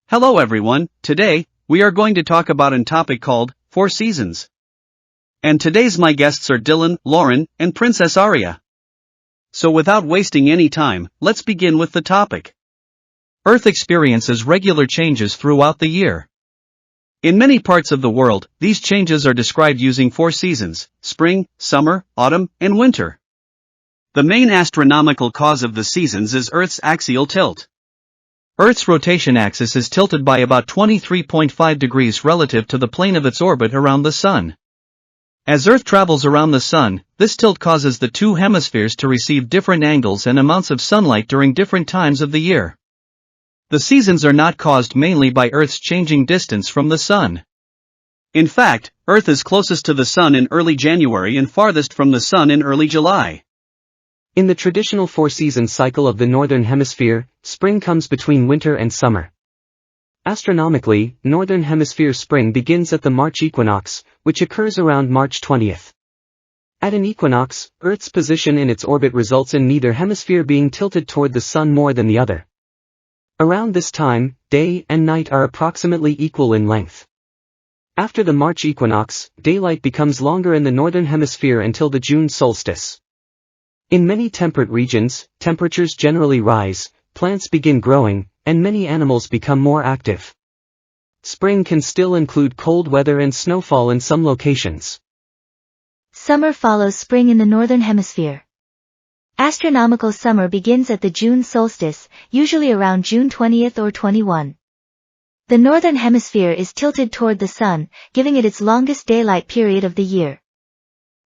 Hello everyone, today, we are going to talk about a topic called, 4 seasons. And today's my guests are Dylan, Lorin, and Princess Aria. So without wasting any time, let's begin with the topic. Earth experiences regular changes throughout the year. In many parts of the world, these changes are described using 4 seasons: spring, summer, autumn, and winter. The main astronomical cause of the seasons is Earth's axial tilt. Earth's rotation axis is tilted by about 23.5 degrees relative to the plane of its orbit around the Sun. As Earth travels around the Sun, this tilt causes the two hemispheres to receive different angles and amounts of sunlight during different times of the year. The seasons are not caused mainly by Earth's changing distance from the Sun. In fact, Earth is closest to the Sun in early January and farthest from the Sun in early July. In the traditional 4-season cycle of the Northern Hemisphere, spring comes between winter and summer. Astronomically, Northern Hemisphere spring begins at the March equinox, which occurs around March 20th. At an equinox, Earth's position in its orbit results in neither hemisphere being tilted toward the Sun more than the other. Around this time, day and night are approximately equal in length. After the March equinox, daylight becomes longer in the Northern Hemisphere until the June solstice. In many temperate regions, temperatures generally rise, plants begin growing, and many animals become more active. Spring can still include cold weather and snowfall in some locations. Summer follows spring in the Northern Hemisphere. Astronomical summer begins at the June solstice, usually around June 20th or 21. The Northern Hemisphere is tilted toward the Sun, giving it its longest daylight period of the year.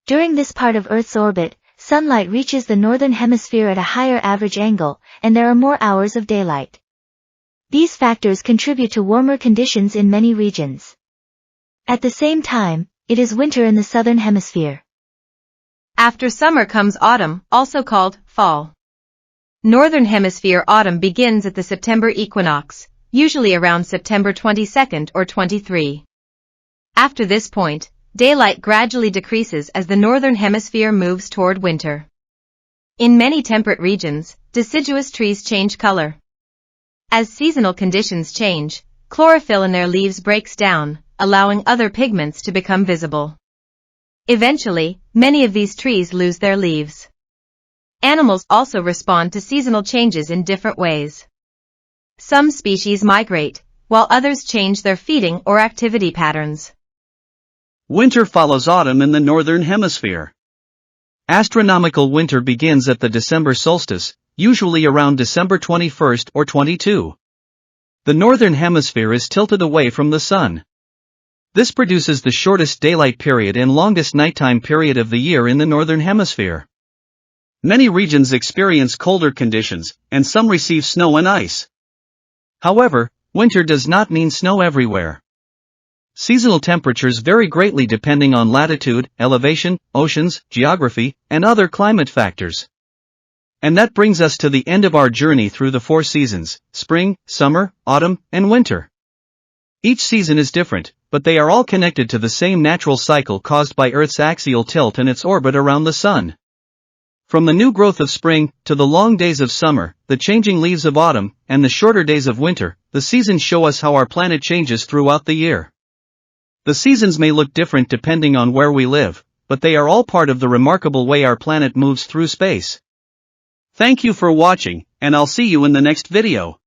During this part of Earth's orbit, sunlight reaches the Northern Hemisphere at a higher average angle, and there are more hours of daylight. These factors contribute to warmer conditions in many regions. At the same time, it is winter in the Southern Hemisphere. After summer comes autumn, also called fall. Northern Hemisphere autumn begins at the September equinox, usually around September 22nd or 23. After this point, daylight gradually decreases as the Northern Hemisphere moves toward winter. In many temperate regions, deciduous trees change color. As seasonal conditions change, chlorophyll in their leaves breaks down, allowing other pigments to become visible. Eventually, many of these trees lose their leaves. Animals also respond to seasonal changes in different ways. Some species migrate, while others change their feeding or activity patterns. Winter follows autumn in the Northern Hemisphere. Astronomical winter begins at the December solstice, usually around December 21st or 22. The Northern Hemisphere is tilted away from the Sun. This produces the shortest daylight period and longest nighttime period of the year in the Northern Hemisphere. Many regions experience colder conditions, and some receive snow and ice. However, winter does not mean snow everywhere. Seasonal temperatures vary greatly depending on latitude, elevation, oceans, geography, and other climate factors. And that brings us to the end of our journey through the 4 seasons: spring, summer, autumn, and winter. Each season is different, but they are all connected to the same natural cycle caused by Earth's axial tilt and its orbit around the Sun. From the new growth of spring, to the long days of summer, the changing leaves of autumn, and the shorter days of winter, the seasons show us how our planet changes throughout the year. The seasons may look different depending on where we live, but they are all part of the remarkable way our planet moves through space. Thank you for watching, and I'll see you in the next video.